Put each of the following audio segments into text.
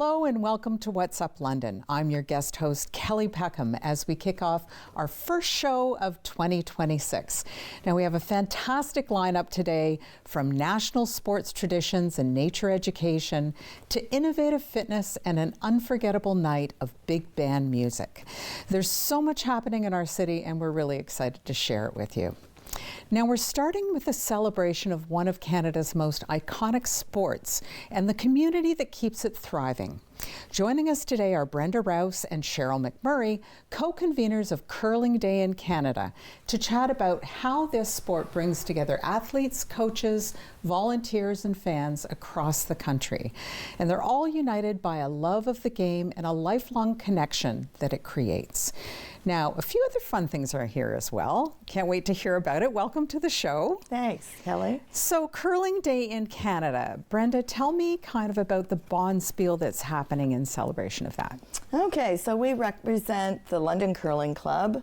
Hello and welcome to What's Up London. I'm your guest host, Kelly Peckham, as we kick off our first show of 2026. Now, we have a fantastic lineup today, from national sports traditions and nature education to innovative fitness and an unforgettable night of big band music. There's so much happening in our city, and we're really excited to share it with you. Now, we're starting with a celebration of one of Canada's most iconic sports and the community that keeps it thriving. Joining us today are Brenda Rouse and Cheryl McMurray, co-conveners of Curling Day in Canada, to chat about how this sport brings together athletes, coaches, volunteers, and fans across the country. And they're all united by a love of the game and a lifelong connection that it creates. Now, a few other fun things are here as well. Can't wait to hear about it. Welcome to the show. Thanks, Kelly. So, Curling Day in Canada. Brenda, tell me kind of about the bonspiel that's happening in celebration of that. Okay, so we represent the London Curling Club,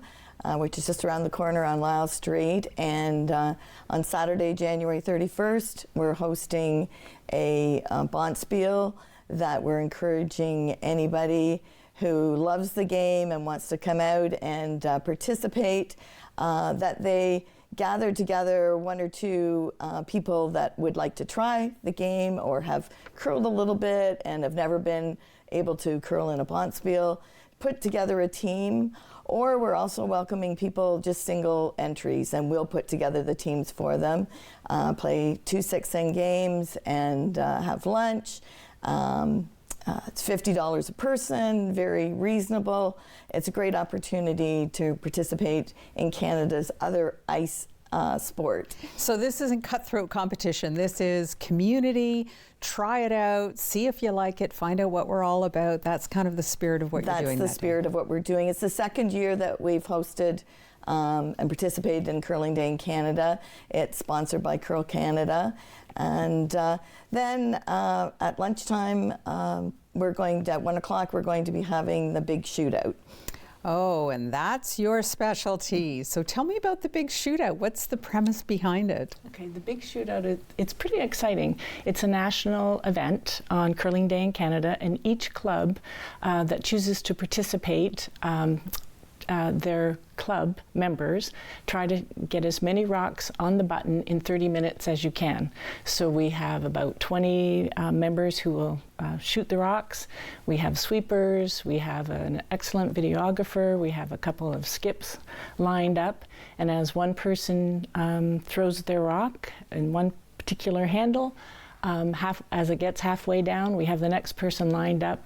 which is just around the corner on Lyle Street. And on Saturday, January 31st, we're hosting a bonspiel that we're encouraging anybody who loves the game and wants to come out and participate, that they gather together one or two people that would like to try the game or have curled a little bit and have never been able to curl in a bonspiel, put together a team, or we're also welcoming people, just single entries, and we'll put together the teams for them, play 2 6-in games and have lunch. It's $50 a person, very reasonable. It's a great opportunity to participate in Canada's other ice sport. So this isn't cutthroat competition. This is community. Try it out, see if you like it, find out what we're all about. That's kind of the spirit of what you're doing. That's the spirit of what we're doing. It's the second year that we've hosted and participated in Curling Day in Canada. It's sponsored by Curl Canada. And then at lunchtime, we're going to, at 1 o'clock, we're going to be having the big shootout. Oh, and that's your specialty. So tell me about the big shootout. What's the premise behind it? Okay, the big shootout, it's pretty exciting. It's a national event on Curling Day in Canada, and each club that chooses to participate, their club members try to get as many rocks on the button in 30 minutes as you can. So we have about 20 members who will shoot the rocks. We have sweepers, we have an excellent videographer, we have a couple of skips lined up, and as one person throws their rock in one particular handle, as it gets halfway down, we have the next person lined up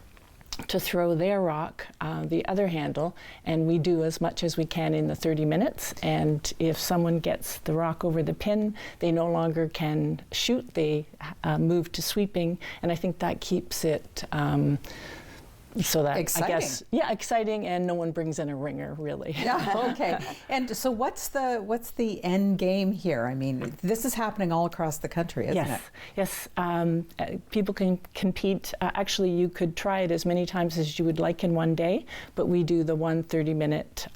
to throw their rock, the other handle, and we do as much as we can in the 30 minutes. And if someone gets the rock over the pin, they no longer can shoot, they move to sweeping, and I think that keeps it so that exciting. I guess, yeah, exciting, and no one brings in a ringer, really. Yeah, okay. And so what's the end game here? I mean, this is happening all across the country, isn't it? Yes. People can compete. Actually, you could try it as many times as you would like in one day, but we do the 1 30-minute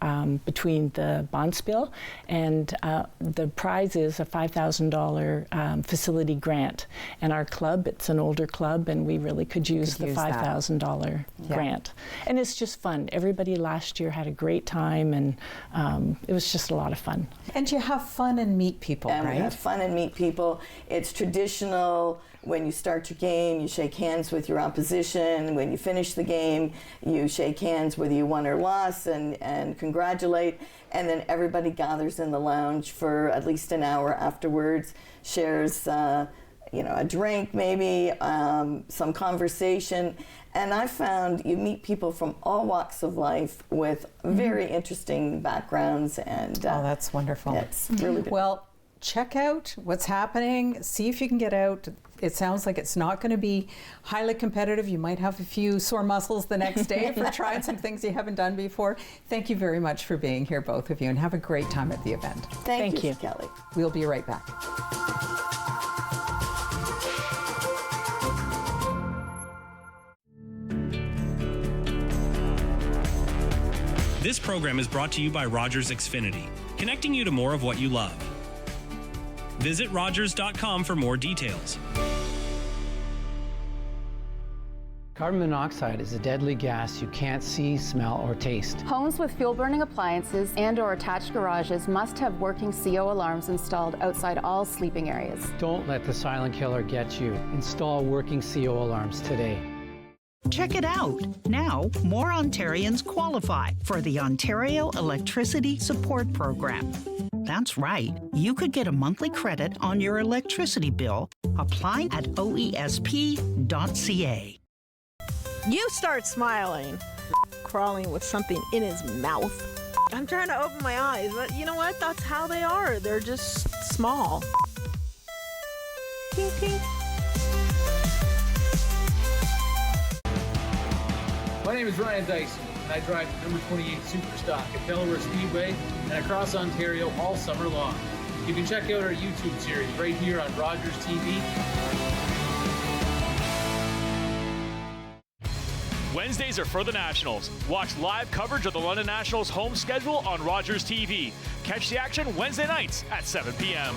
between the bonspiel, and the prize is a $5,000 facility grant. And our club, it's an older club, and we really could use the $5,000 grant. And it's just fun. Everybody last year had a great time, and it was just a lot of fun. And you have fun and meet people, and right? We have fun and meet people. It's traditional. When you start your game, you shake hands with your opposition. When you finish the game, you shake hands whether you won or lost and congratulate. And then everybody gathers in the lounge for at least an hour afterwards, shares a drink maybe, some conversation. And I found you meet people from all walks of life with very interesting backgrounds. And oh, that's wonderful. It's really good. Well, check out what's happening. See if you can get out. It sounds like it's not going to be highly competitive. You might have a few sore muscles the next day for trying some things you haven't done before. Thank you very much for being here, both of you, and have a great time at the event. Thank you, Kelly. We'll be right back. This program is brought to you by Rogers Xfinity, connecting you to more of what you love. Visit Rogers.com for more details. Carbon monoxide is a deadly gas you can't see, smell, or taste. Homes with fuel-burning appliances and/or attached garages must have working CO alarms installed outside all sleeping areas. Don't let the silent killer get you. Install working CO alarms today. Check it out. Now, more Ontarians qualify for the Ontario Electricity Support Program. That's right. You could get a monthly credit on your electricity bill. Apply at oesp.ca. You start smiling. Crawling with something in his mouth. I'm trying to open my eyes, but you know what? That's how they are. They're just small. Tink, tink. My name is Ryan Dyson, and I drive the number 28 Superstock at Delaware Speedway and across Ontario all summer long. You can check out our YouTube series right here on Rogers TV. Wednesdays are for the Nationals. Watch live coverage of the London Nationals home schedule on Rogers TV. Catch the action Wednesday nights at 7 p.m.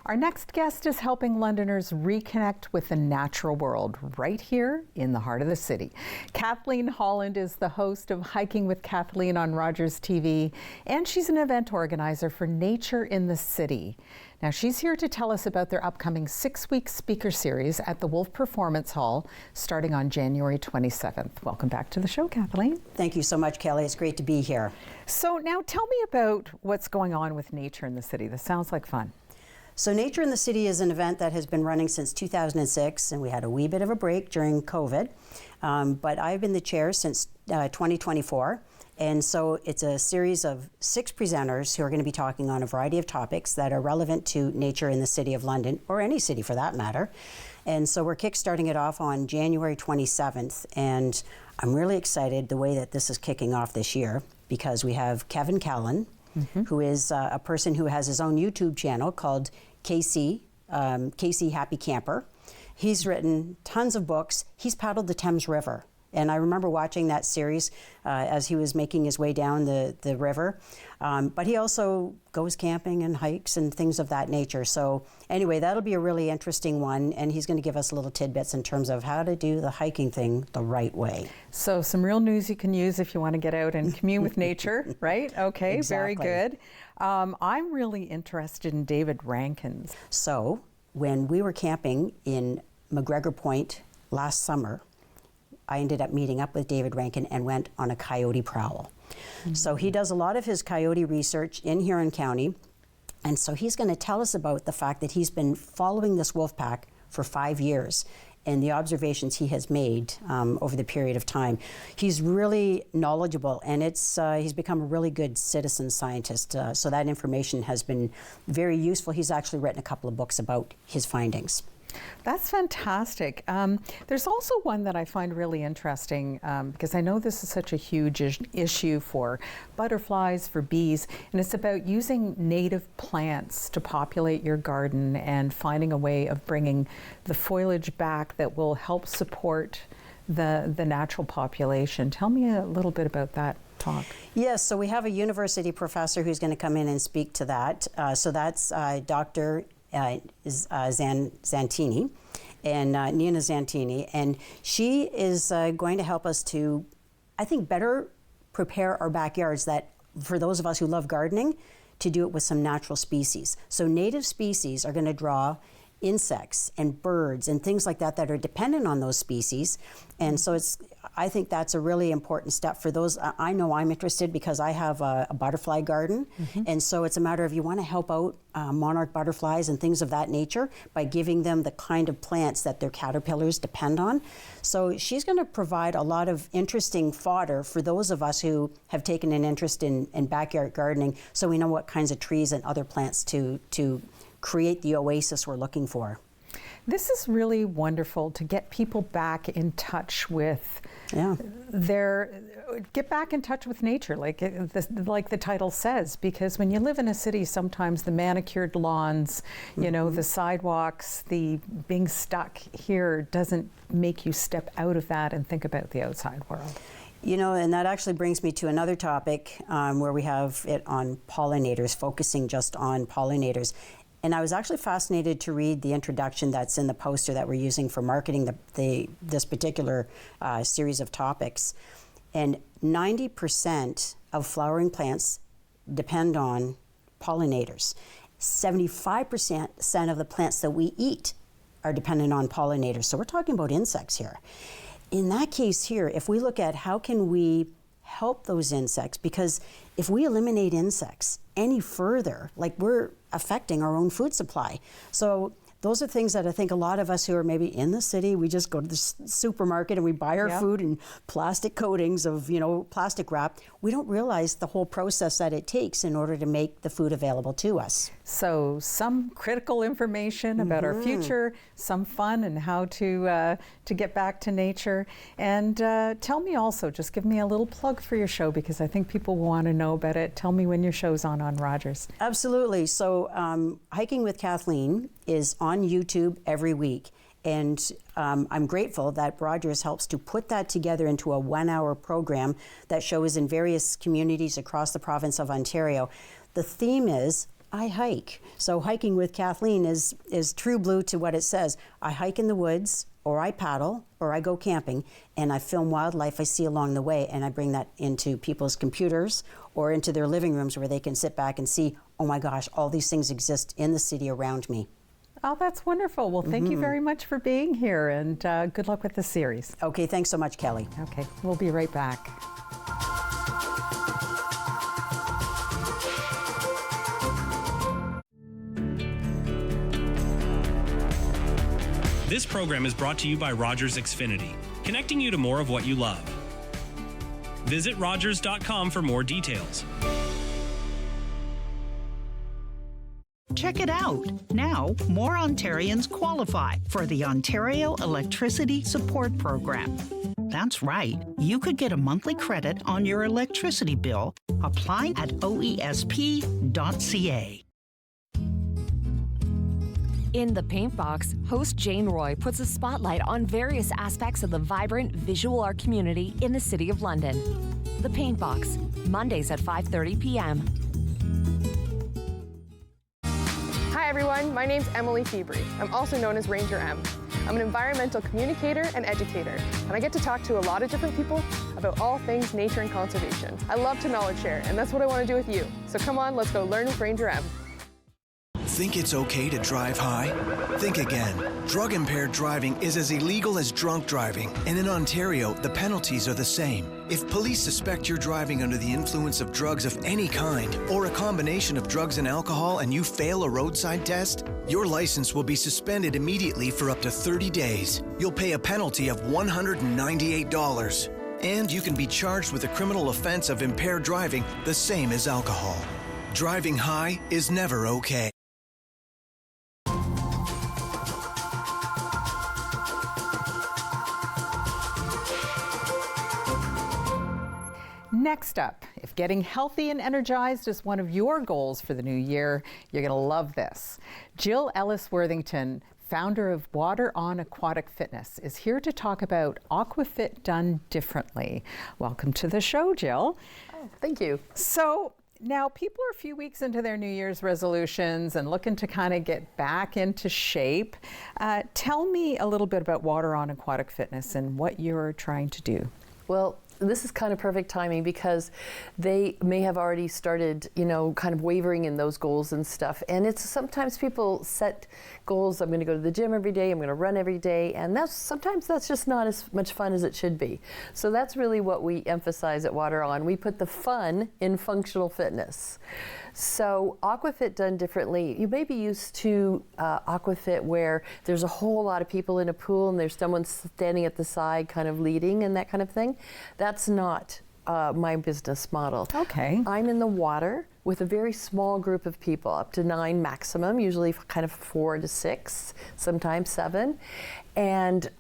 Our next guest is helping Londoners reconnect with the natural world right here in the heart of the city. Kathleen Holland is the host of Hiking with Kathleen on Rogers TV, and she's an event organizer for Nature in the City. Now, she's here to tell us about their upcoming 6-week speaker series at the Wolf Performance Hall starting on January 27th. Welcome back to the show, Kathleen. Thank you so much, Kelly. It's great to be here. So now tell me about what's going on with Nature in the City. This sounds like fun. So Nature in the City is an event that has been running since 2006, and we had a wee bit of a break during COVID. But I've been the chair since 2024. And so it's a series of 6 presenters who are going to be talking on a variety of topics that are relevant to nature in the City of London, or any city for that matter. And so we're kickstarting it off on January 27th. And I'm really excited the way that this is kicking off this year, because we have Kevin Callan, who is a person who has his own YouTube channel called KC Happy Camper. He's written tons of books. He's paddled the Thames River. And I remember watching that series as he was making his way down the river. But he also goes camping and hikes and things of that nature. So anyway, that'll be a really interesting one. And he's going to give us little tidbits in terms of how to do the hiking thing the right way. So some real news you can use if you want to get out and commune with nature, right? Okay, Exactly. Very good. I'm really interested in David Rankin's. So when we were camping in McGregor Point last summer, I ended up meeting up with David Rankin and went on a coyote prowl. So he does a lot of his coyote research in Huron County, and so he's going to tell us about the fact that he's been following this wolf pack for 5 years and the observations he has made over the period of time. He's really knowledgeable, and he's become a really good citizen scientist, so that information has been very useful. He's actually written a couple of books about his findings. That's fantastic. There's also one that I find really interesting because I know this is such a huge issue for butterflies, for bees, and it's about using native plants to populate your garden and finding a way of bringing the foliage back that will help support the natural population. Tell me a little bit about that talk. Yes, so we have a university professor who's going to come in and speak to that. So that's Dr. Zantini, and Nina Zantini, and she is going to help us to, I think, better prepare our backyards, that for those of us who love gardening, to do it with some natural species. So native species are going to draw insects and birds and things like that that are dependent on those species, and so I think that's a really important step for those. I know I'm interested because I have a butterfly garden, and so it's a matter of you want to help out monarch butterflies and things of that nature by giving them the kind of plants that their caterpillars depend on. So she's going to provide a lot of interesting fodder for those of us who have taken an interest in backyard gardening, so we know what kinds of trees and other plants to create the oasis we're looking for. This is really wonderful to get people back in touch with get back in touch with nature, like the title says, because when you live in a city, sometimes the manicured lawns, you know, the sidewalks, the being stuck here doesn't make you step out of that and think about the outside world. You know, and that actually brings me to another topic where we have it on pollinators, focusing just on pollinators. And I was actually fascinated to read the introduction that's in the poster that we're using for marketing this particular series of topics. And 90% of flowering plants depend on pollinators. 75% of the plants that we eat are dependent on pollinators. So we're talking about insects here. In that case here, if we look at how can we help those insects, because if we eliminate insects any further, like we're affecting our own food supply. So those are things that I think a lot of us who are maybe in the city, we just go to the supermarket and we buy our food in plastic coatings of, you know, plastic wrap. We don't realize the whole process that it takes in order to make the food available to us. So some critical information about our future, some fun and how to get back to nature. And tell me also, just give me a little plug for your show, because I think people want to know about it. Tell me when your show's on Rogers. Absolutely. So Hiking with Kathleen is on YouTube every week. And I'm grateful that Rogers helps to put that together into a 1-hour program that shows in various communities across the province of Ontario. The theme is I hike. So Hiking with Kathleen is true blue to what it says. I hike in the woods, or I paddle, or I go camping, and I film wildlife I see along the way, and I bring that into people's computers or into their living rooms where they can sit back and see, oh my gosh, all these things exist in the city around me. Oh, that's wonderful. Well, thank you very much for being here, and good luck with the series. Okay, thanks so much, Kelly. Okay, we'll be right back. This program is brought to you by Rogers Xfinity, connecting you to more of what you love. Visit Rogers.com for more details. Check it out. Now, more Ontarians qualify for the Ontario Electricity Support Program. That's right. You could get a monthly credit on your electricity bill. Apply at oesp.ca. In The Paint Box, host Jane Roy puts a spotlight on various aspects of the vibrant visual art community in the City of London. The Paint Box, Mondays at 5:30 p.m. Hi everyone, my name's Emily Febri. I'm also known as Ranger M. I'm an environmental communicator and educator, and I get to talk to a lot of different people about all things nature and conservation. I love to knowledge share, and that's what I want to do with you. So come on, let's go learn with Ranger M. Think it's okay to drive high? Think again. Drug-impaired driving is as illegal as drunk driving, and in Ontario, the penalties are the same. If police suspect you're driving under the influence of drugs of any kind, or a combination of drugs and alcohol, and you fail a roadside test, your license will be suspended immediately for up to 30 days. You'll pay a penalty of $198. And you can be charged with a criminal offense of impaired driving, the same as alcohol. Driving high is never okay. Next up, if getting healthy and energized is one of your goals for the new year, you're going to love this. Jill Ellis-Worthington, founder of WaterOn Aquatic Fitness, is here to talk about AquaFit done differently. Welcome to the show, Jill. Oh, thank you. So now people are a few weeks into their New Year's resolutions and looking to kind of get back into shape. Tell me a little bit about WaterOn Aquatic Fitness and what you're trying to do. Well, this is kind of perfect timing because they may have already started, you know, kind of wavering in those goals and stuff. And it's sometimes people set goals. I'm going to go to the gym every day. I'm going to run every day. And sometimes that's just not as much fun as it should be. So that's really what we emphasize at WaterOn. We put the fun in functional fitness. So AquaFit done differently, you may be used to AquaFit where there's a whole lot of people in a pool and there's someone standing at the side kind of leading and that kind of thing. That's not my business model. Okay. I'm in the water with a very small group of people, up to 9 maximum, usually kind of 4 to 6, sometimes 7. And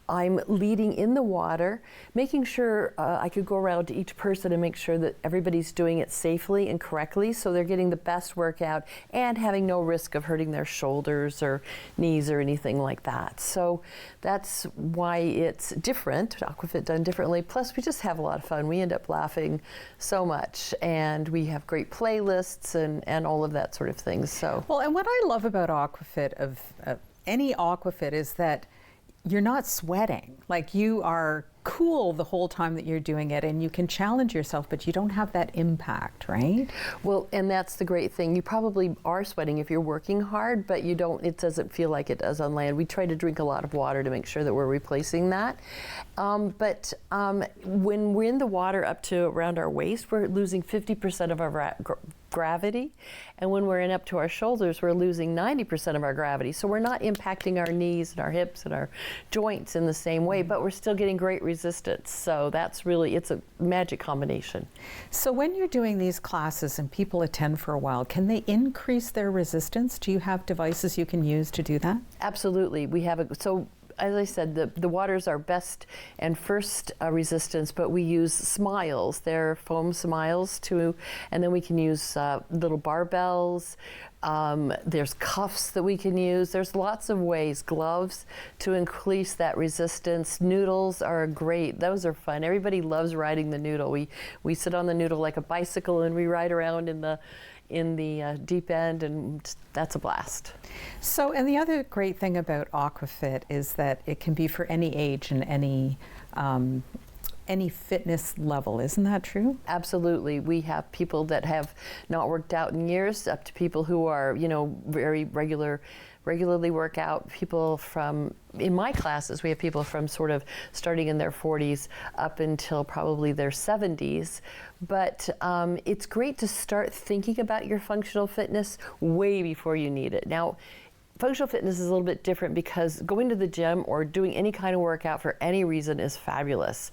I'm leading in the water, making sure I could go around to each person and make sure that everybody's doing it safely and correctly, so they're getting the best workout and having no risk of hurting their shoulders or knees or anything like that. So that's why it's different, AquaFit done differently. Plus, we just have a lot of fun. We end up laughing so much, and we have great playlists and all of that sort of thing. So well, and what I love about AquaFit, of any AquaFit, is that you're not sweating. Like, you are cool the whole time that you're doing it, and you can challenge yourself, but you don't have that impact, right? Well, and that's the great thing. You probably are sweating if you're working hard, but you don't, it doesn't feel like it does on land. We try to drink a lot of water to make sure that we're replacing that. But when we're in the water up to around our waist, we're losing 50% of our gravity. And when we're in up to our shoulders, we're losing 90% of our gravity. So we're not impacting our knees and our hips and our joints in the same way, but we're still getting great resistance. So that's really, it's a magic combination. So when you're doing these classes and people attend for a while, can they increase their resistance? Do you have devices you can use to do that? Absolutely. We have so as I said, the water is our best and first resistance, but we use smiles. They're foam smiles too, and then we can use little barbells. There's cuffs that we can use. There's lots of ways, gloves to increase that resistance. Noodles are great. Those are fun. Everybody loves riding the noodle. We sit on the noodle like a bicycle, and we ride around in the deep end, and that's a blast. So, and the other great thing about AquaFit is that it can be for any age and any fitness level. Isn't that true? Absolutely. We have people that have not worked out in years, up to people who are, very regularly work out. People from, in my classes, we have people from sort of starting in their 40s up until probably their 70s. But it's great to start thinking about your functional fitness way before you need it. Now, functional fitness is a little bit different because going to the gym or doing any kind of workout for any reason is fabulous.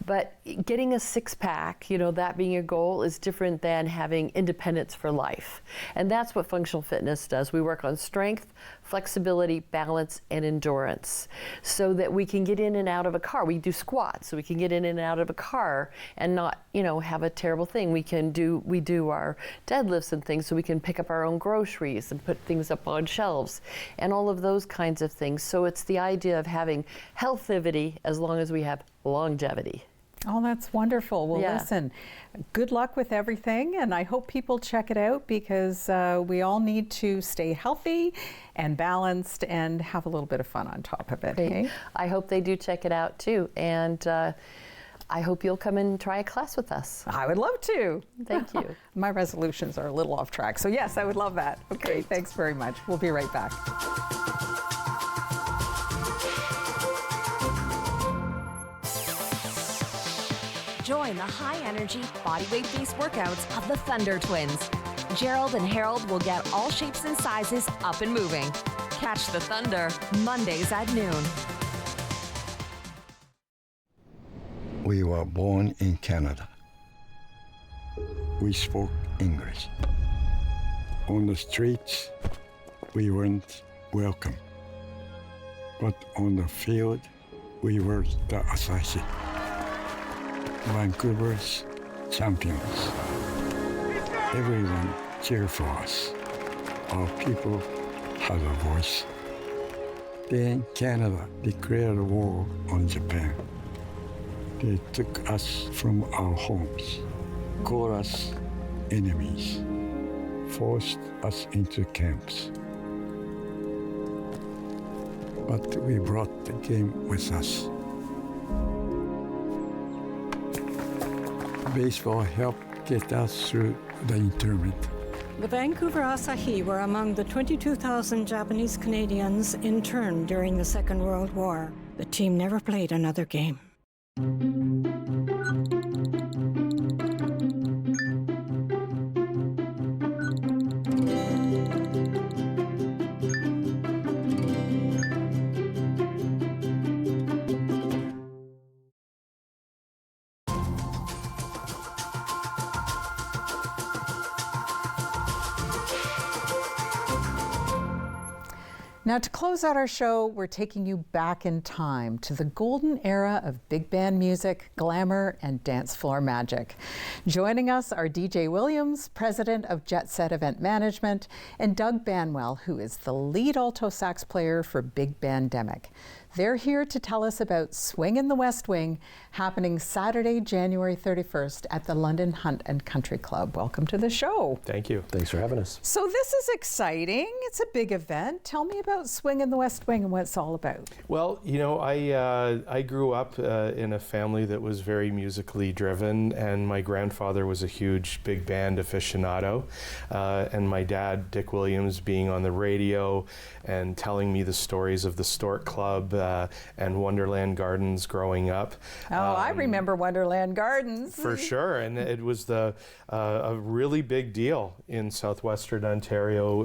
But getting a six-pack, that being your goal, is different than having independence for life. And that's what functional fitness does. We work on strength, flexibility, balance, and endurance so that we can get in and out of a car. We do squats so we can get in and out of a car and not, have a terrible thing. We do our deadlifts and things so we can pick up our own groceries and put things up on shelves and all of those kinds of things. So it's the idea of having healthivity as long as we have longevity. Oh, that's wonderful. Well, Yeah. Listen, good luck with everything, and I hope people check it out because we all need to stay healthy and balanced and have a little bit of fun on top of it. Great. Okay? I hope they do check it out too, and I hope you'll come and try a class with us. I would love to. Thank you. My resolutions are a little off track, so yes, I would love that. Okay, Great. Thanks very much. We'll be right back. Join the high-energy, bodyweight-based workouts of the Thunder Twins. Gerald and Harold will get all shapes and sizes up and moving. Catch the Thunder Mondays at noon. We were born in Canada. We spoke English. On the streets, we weren't welcome. But on the field, we were the Asahi. Vancouver's champions. Everyone cheered for us. Our people had a voice. Then Canada declared war on Japan. They took us from our homes, called us enemies, forced us into camps. But we brought the game with us. Baseball helped get us through the internment. The Vancouver Asahi were among the 22,000 Japanese Canadians interned during the Second World War. The team never played another game. Now, to close out our show, we're taking you back in time to the golden era of big band music, glamour, and dance floor magic. Joining us are DJ Williams, president of Jet Set Event Management, and Doug Banwell, who is the lead alto sax player for BigBandemic. They're here to tell us about Swing in the West Wing, happening Saturday, January 31st at the London Hunt and Country Club. Welcome to the show. Thank you. Thanks for having us. So this is exciting. It's a big event. Tell me about Swing in the West Wing and what it's all about. Well, you know, I grew up in a family that was very musically driven, and my grandfather was a huge big band aficionado, and my dad, Dick Williams, being on the radio and telling me the stories of the Stork Club and Wonderland Gardens growing up. Oh, I remember Wonderland Gardens. For sure, and it was a really big deal in southwestern Ontario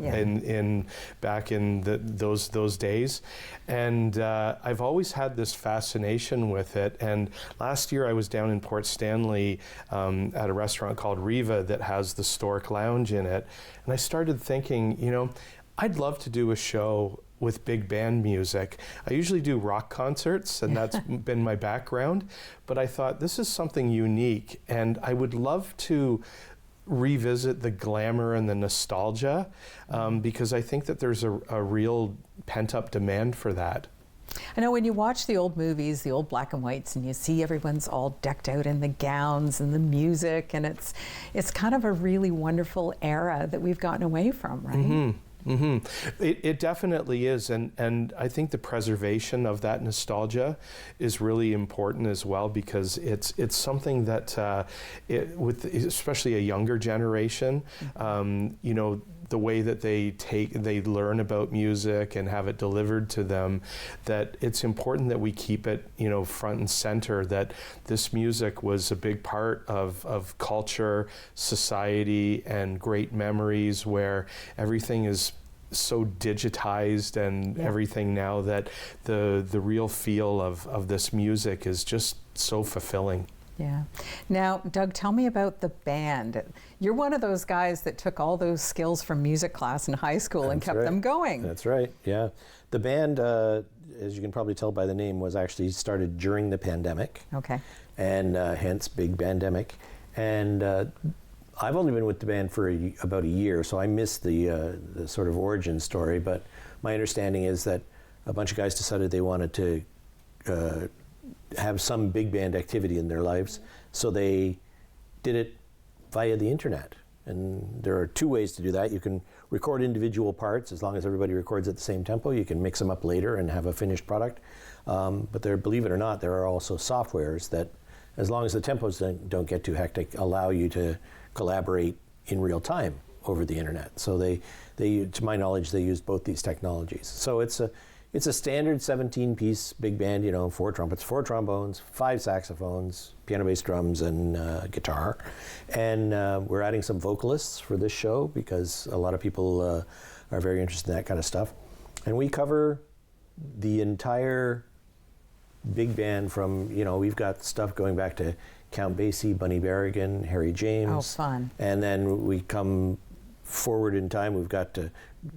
back in those days. And I've always had this fascination with it. And last year I was down in Port Stanley at a restaurant called Riva that has the Stork Lounge in it. And I started thinking, you know, I'd love to do a show with big band music. I usually do rock concerts, and that's been my background, but I thought this is something unique, and I would love to revisit the glamour and the nostalgia, because I think that there's a real pent-up demand for that. I know when you watch the old movies, the old black and whites, and you see everyone's all decked out in the gowns and the music, and it's kind of a really wonderful era that we've gotten away from, right? Mm-hmm. Mm-hmm. It definitely is, and I think the preservation of that nostalgia is really important as well, because it's something that with especially a younger generation, you know, the way that they learn about music and have it delivered to them, that it's important that we keep it, you know, front and center, that this music was a big part of culture, society, and great memories, where everything is so digitized and everything now, that the real feel of this music is just so fulfilling. Yeah. Now, Doug, tell me about the band. You're one of those guys that took all those skills from music class in high school and kept them going. That's right, yeah. The band, as you can probably tell by the name, was actually started during the pandemic. Okay. And hence BigBandemic. And I've only been with the band for about a year, so I missed the sort of origin story, but my understanding is that a bunch of guys decided they wanted to have some big band activity in their lives, so they did it via the internet. And there are two ways to do that. You can record individual parts, as long as everybody records at the same tempo. You can mix them up later and have a finished product. But there, believe it or not, there are also softwares that, as long as the tempos don't get too hectic, allow you to collaborate in real time over the internet. So they to my knowledge, they use both these technologies. So it's a standard 17-piece big band, you know, 4 trumpets, 4 trombones, 5 saxophones, piano, bass, drums, and guitar. And we're adding some vocalists for this show because a lot of people are very interested in that kind of stuff. And we cover the entire big band from, you know, we've got stuff going back to Count Basie, Bunny Berrigan, Harry James. Oh, fun. And then we come forward in time, we've got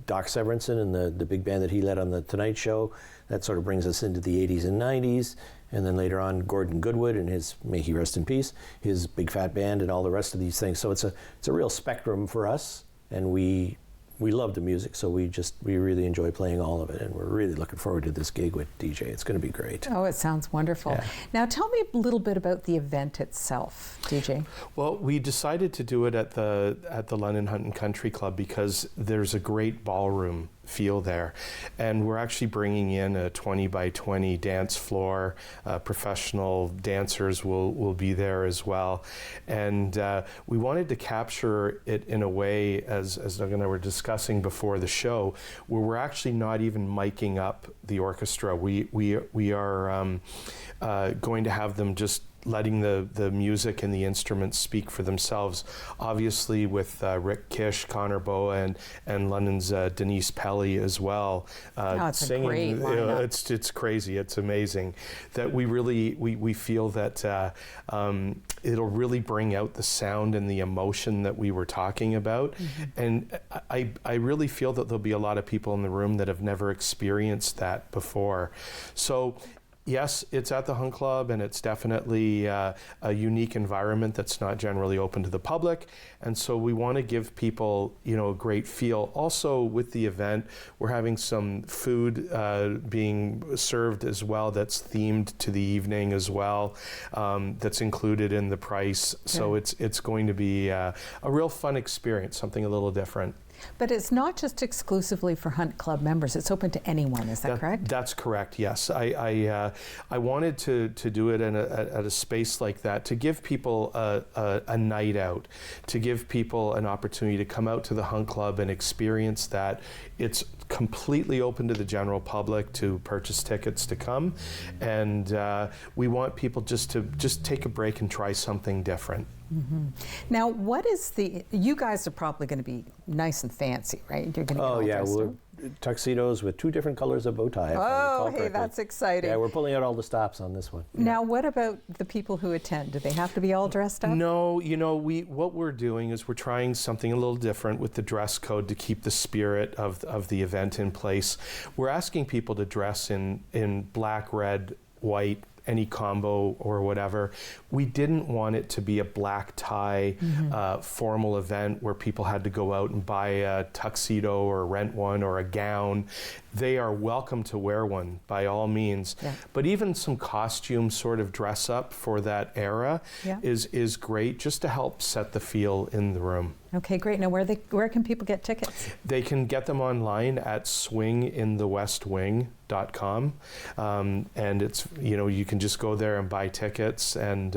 Doc Severinsen and the big band that he led on The Tonight Show. That sort of brings us into the 80s and 90s. And then later on, Gordon Goodwood and his, may he rest in peace, his Big Fat Band and all the rest of these things. So it's a real spectrum for us, and we love the music, so we really enjoy playing all of it, and we're really looking forward to this gig with DJ. It's going to be great. Oh, it sounds wonderful. Yeah. Now tell me a little bit about the event itself, DJ. Well, we decided to do it at the London Hunt and Country Club because there's a great ballroom feel there, and we're actually bringing in a 20 by 20 dance floor. Professional dancers will be there as well, and we wanted to capture it in a way, as Doug and I were discussing before the show, where we're actually not even miking up the orchestra. We are going to have them just letting the music and the instruments speak for themselves. Obviously with Rick Kish, Connor Boa, and London's Denise Pelly as well. It's singing. a great lineup. It's crazy. It's amazing that we feel that it'll really bring out the sound and the emotion that we were talking about. And I really feel that there'll be a lot of people in the room that have never experienced that before. So yes, it's at the Hunt Club, and it's definitely a unique environment that's not generally open to the public. And so we want to give people, a great feel. Also with the event, we're having some food being served as well that's themed to the evening as well, that's included in the price. So it's going to be a real fun experience, something a little different. But it's not just exclusively for Hunt Club members. It's open to anyone. Is that correct? That's correct. Yes, I wanted to do it at a space like that to give people a night out, to give people an opportunity to come out to the Hunt Club and experience that. It's completely open to the general public to purchase tickets to come, and we want people just take a break and try something different. Now, what is you guys are probably going to be nice and fancy, right? You're going to get all dressed up. Tuxedos with 2 different colors of bow tie. Oh, hey, that's exciting. Yeah, we're pulling out all the stops on this one. Now, what about the people who attend? Do they have to be all dressed up? No, what we're doing is we're trying something a little different with the dress code to keep the spirit of the event in place. We're asking people to dress in black, red, white, any combo or whatever. We didn't want it to be a black tie formal event where people had to go out and buy a tuxedo or rent one or a gown. They are welcome to wear one by all means. But even some costume sort of dress up for that era is great, just to help set the feel in the room. Okay, great. Now, where can people get tickets? They can get them online at swinginthewestwing.com, and it's you can just go there and buy tickets. And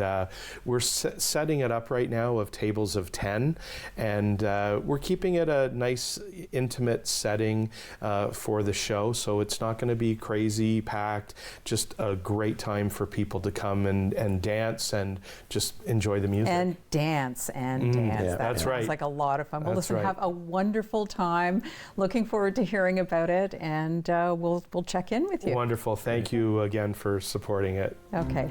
we're setting it up right now of tables of 10, and we're keeping it a nice intimate setting for the show. So it's not going to be crazy packed. Just a great time for people to come and dance and just enjoy the music. And dance. Yeah, that's right. It's like a lot of fun. Well, That's listen, right. have a wonderful time. Looking forward to hearing about it, and we'll check in with you. Wonderful. Thank you again for supporting it. Okay.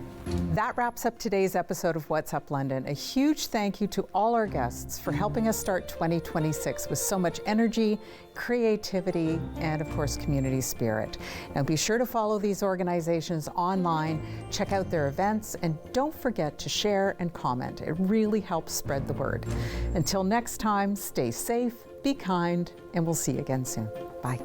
That wraps up today's episode of What's Up London. A huge thank you to all our guests for helping us start 2026 with so much energy, creativity, and of course, community spirit. Now be sure to follow these organizations online, check out their events, and don't forget to share and comment. It really helps spread the word. Until next time, stay safe, be kind, and we'll see you again soon. Bye.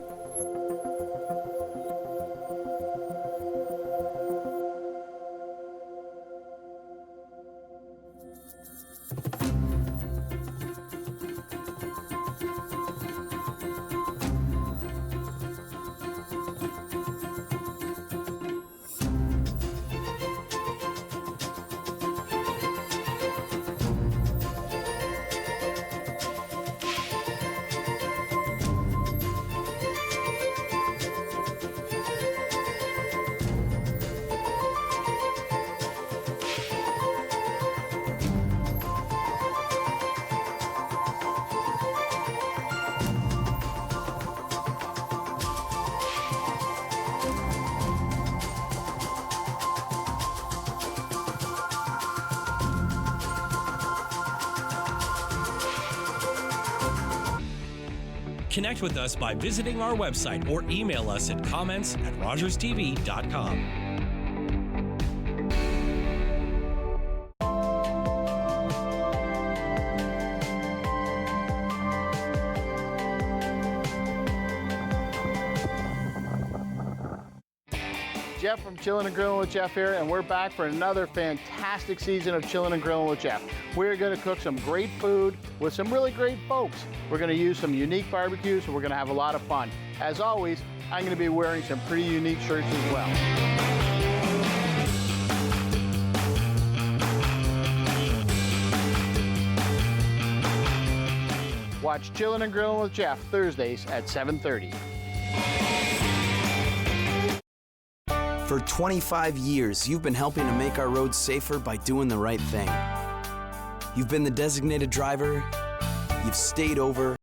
Connect with us by visiting our website or email us at comments@rogerstv.com. Jeff from Chillin' and Grillin' with Jeff here, and we're back for another fantastic season of Chillin' and Grillin' with Jeff. We're going to cook some great food with some really great folks. We're going to use some unique barbecues, and we're going to have a lot of fun. As always, I'm going to be wearing some pretty unique shirts as well. Watch Chillin' and Grillin' with Jeff Thursdays at 7:30. For 25 years, you've been helping to make our roads safer by doing the right thing. You've been the designated driver, you've stayed over,